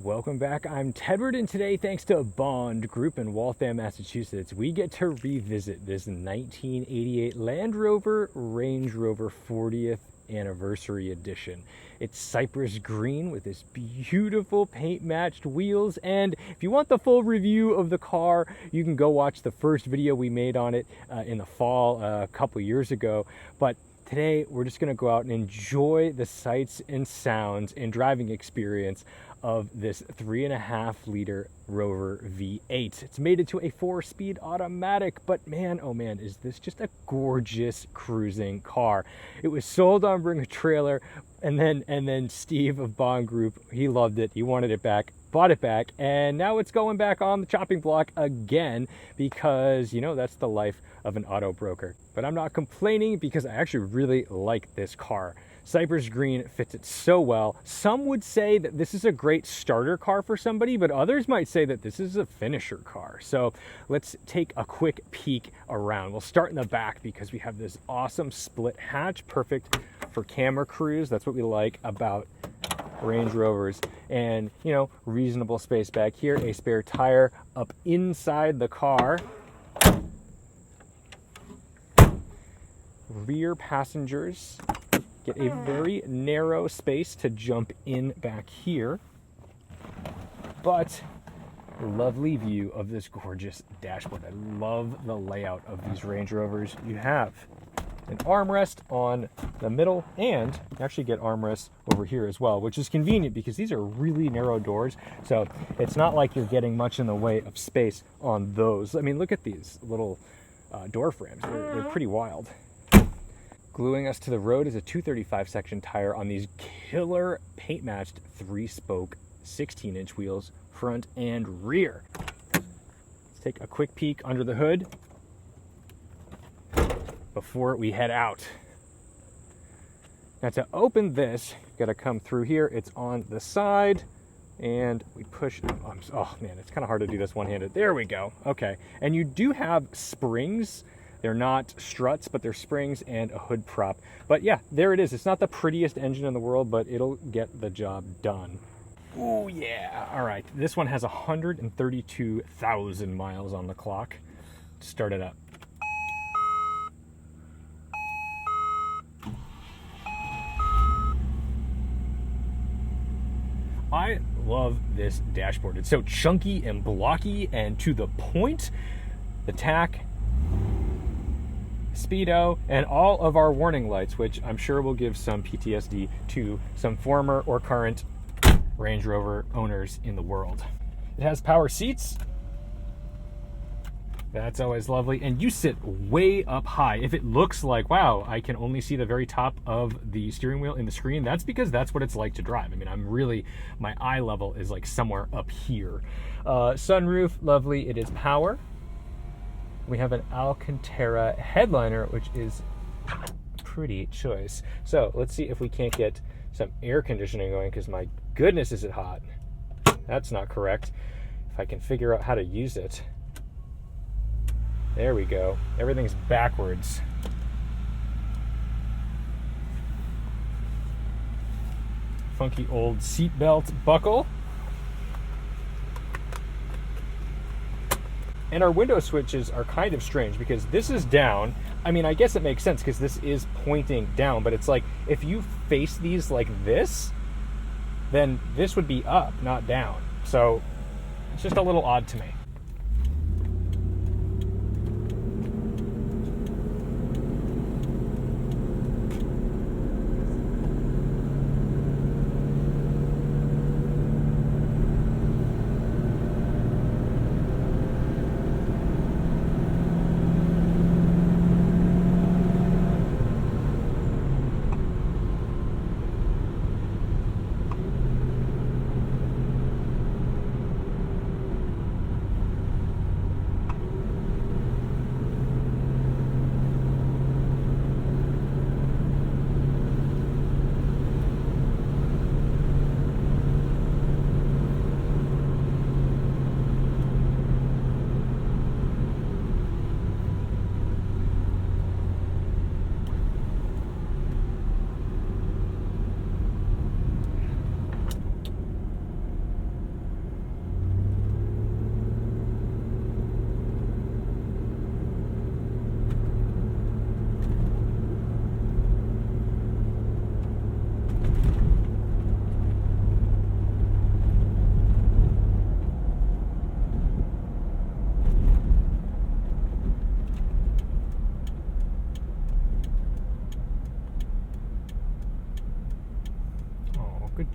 Welcome back. I'm Tedward, and today, thanks to Bond Group in Waltham, Massachusetts, we get to revisit this 1988 Land Rover Range Rover 40th Anniversary Edition. It's cypress green with this beautiful paint-matched wheels, and if you want the full review of the car, you can go watch the first video we made on it in the fall a couple years ago. But today, we're just going to go out and enjoy the sights and sounds and driving experience of this 3.5-liter Rover V8. It's made it to a 4-speed automatic, but man, oh man, is this just a gorgeous cruising car. It was sold on Bring a Trailer, and then Steve of Bond Group, he loved it, he wanted it back, bought it back, and now it's going back on the chopping block again because, you know, that's the life of an auto broker. But I'm not complaining because I actually really like this car. Cypress green fits it so well. Some would say that this is a great starter car for somebody, but others might say that this is a finisher car. So let's take a quick peek around. We'll start in the back because we have this awesome split hatch, perfect for camera crews. That's what we like about Range Rovers. And, you know, reasonable space back here, a spare tire up inside the car. Rear passengers get a very narrow space to jump in back here, but lovely view of this gorgeous dashboard. I love the layout of these Range Rovers. You have an armrest on the middle, and you actually get armrests over here as well, which is convenient because these are really narrow doors, so it's not like you're getting much in the way of space on those. I mean, look at these little door frames. They're pretty wild. Gluing us to the road is a 235 section tire on these killer paint-matched 3-spoke 16-inch wheels, front and rear. Let's take a quick peek under the hood before we head out. Now to open this, you've got to come through here. It's on the side, and we push. Oh man, it's kind of hard to do this one-handed. There we go. Okay, and you do have springs. They're not struts, but they're springs and a hood prop. But yeah, there it is. It's not the prettiest engine in the world, but it'll get the job done. Oh yeah. All right. This one has 132,000 miles on the clock. Start it up. I love this dashboard. It's so chunky and blocky and to the point. The tack, speedo, and all of our warning lights, which I'm sure will give some PTSD to some former or current Range Rover owners in the world. It has power seats. That's always lovely. And you sit way up high. If it looks like, wow, I can only see the very top of the steering wheel in the screen, that's because that's what it's like to drive. I mean, my eye level is like somewhere up here. Sunroof, lovely. It is power. We have an Alcantara headliner, which is pretty choice. So let's see if we can't get some air conditioning going, because my goodness, is it hot. That's not correct. If I can figure out how to use it. There we go. Everything's backwards. Funky old seatbelt buckle. And our window switches are kind of strange because this is down. I mean, I guess it makes sense because this is pointing down, but it's like if you face these like this, then this would be up, not down. So it's just a little odd to me.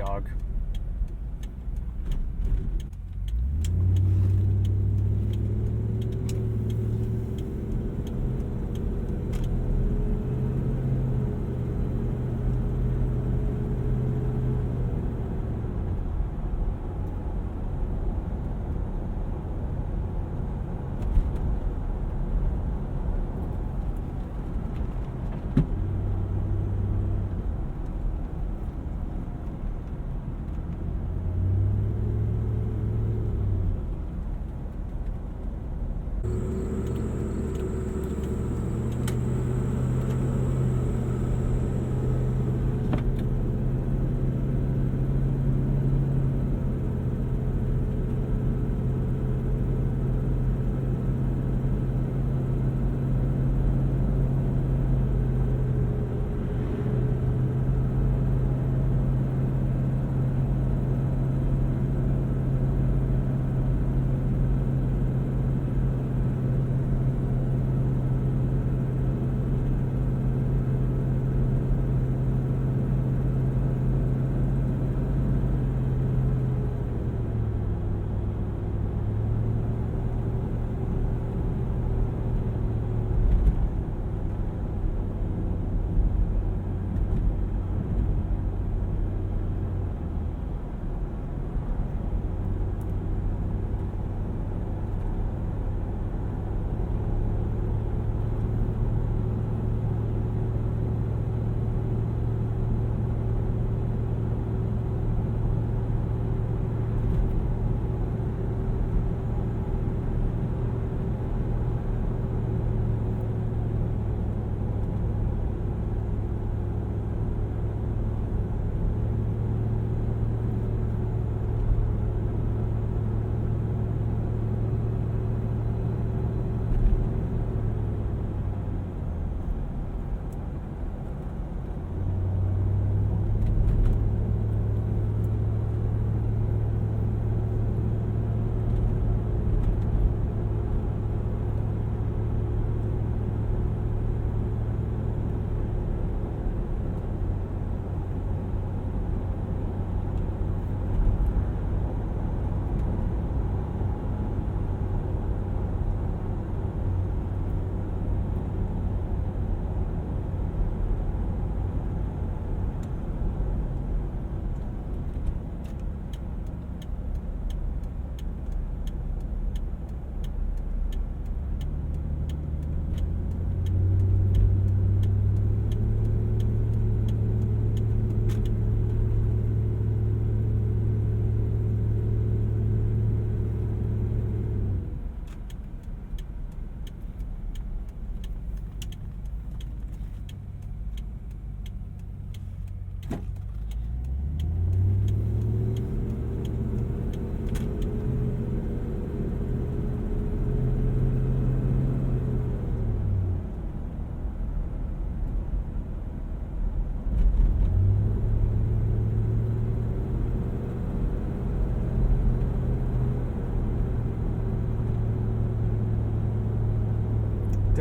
dog.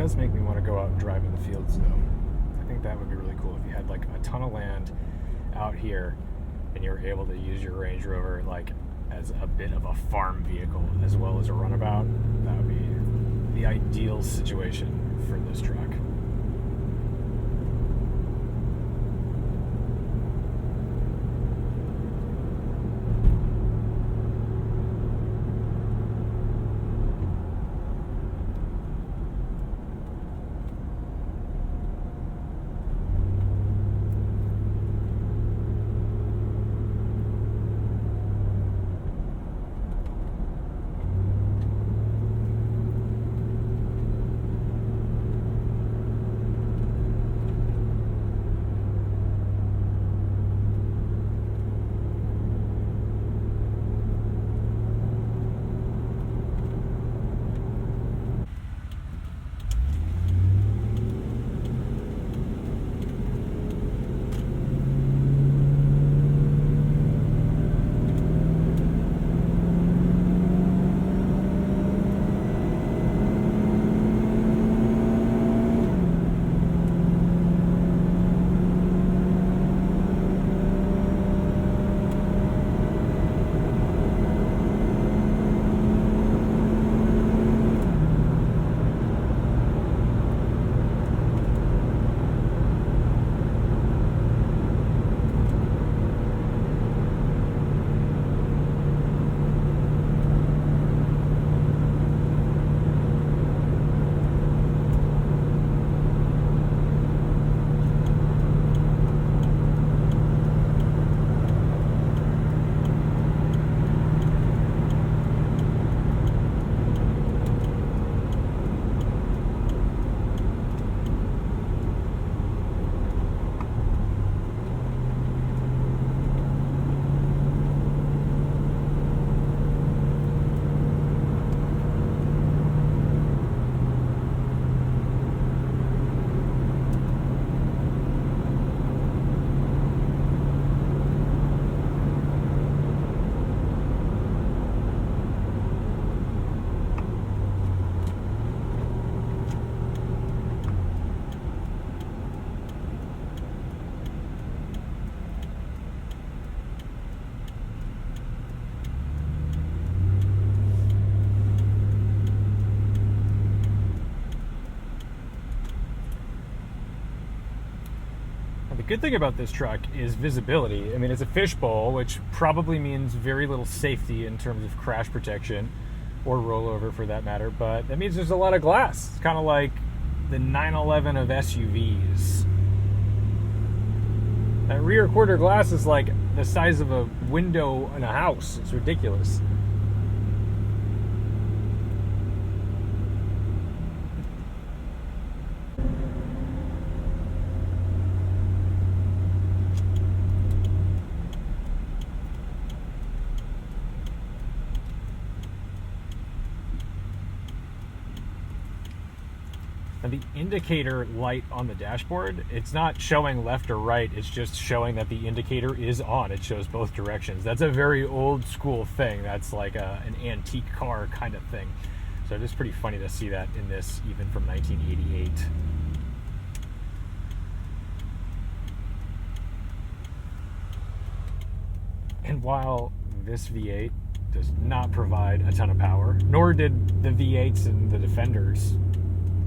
Does make me want to go out and drive in the fields, though. I think that would be really cool if you had like a ton of land out here and you were able to use your Range Rover like as a bit of a farm vehicle as well as a runabout. That would be the ideal situation for this truck. good thing about this truck is visibility. I mean, it's a fishbowl, which probably means very little safety in terms of crash protection or rollover for that matter, but that means there's a lot of glass. It's kind of like the 911 of SUVs. That rear quarter glass is like the size of a window in a house. It's ridiculous. Now the indicator light on the dashboard, it's not showing left or right, it's just showing that the indicator is on. It shows both directions. That's a very old school thing. That's like an antique car kind of thing. So it is pretty funny to see that in this, even from 1988. And while this V8 does not provide a ton of power, nor did the V8s and the Defenders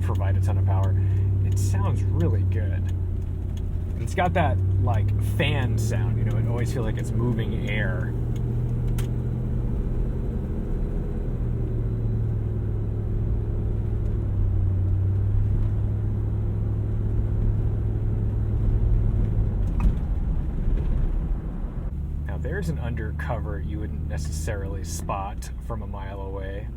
provide a ton of power, it sounds really good. It's got that like fan sound, you know, it always feels like it's moving air. Now there's an undercover you wouldn't necessarily spot from a mile away.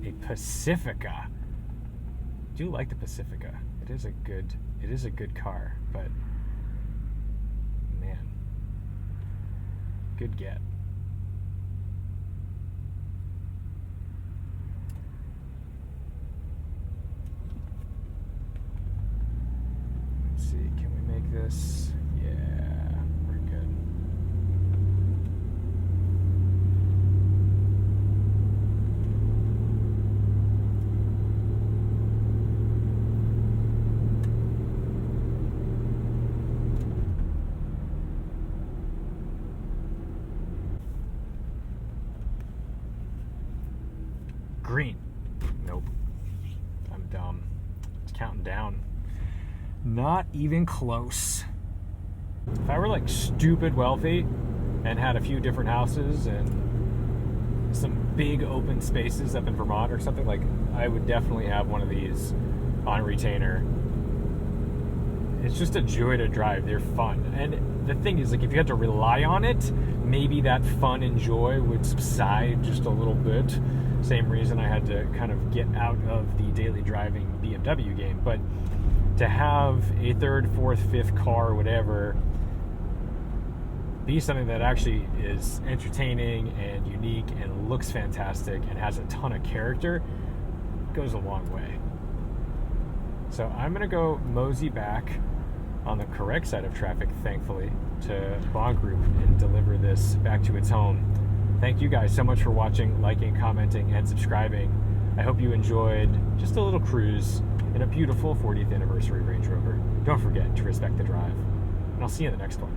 A Pacifica. I do like the Pacifica. It is a good car, but man, good get. Let's see, can we make this? Yeah, we're good. Green. Nope. I'm dumb. It's counting down. Not even close. If I were like stupid wealthy and had a few different houses and some big open spaces up in Vermont or something, like I would definitely have one of these on retainer. It's just a joy to drive. They're fun. And the thing is, like, if you had to rely on it, maybe that fun and joy would subside just a little bit. Same reason I had to kind of get out of the daily driving BMW game. But to have a third, fourth, fifth car, whatever, be something that actually is entertaining and unique and looks fantastic and has a ton of character, goes a long way. So I'm going to go mosey back on the correct side of traffic, thankfully, to Bond Group and deliver this back to its home. Thank you guys so much for watching, liking, commenting, and subscribing. I hope you enjoyed just a little cruise in a beautiful 40th anniversary Range Rover. Don't forget to respect the drive, and I'll see you in the next one.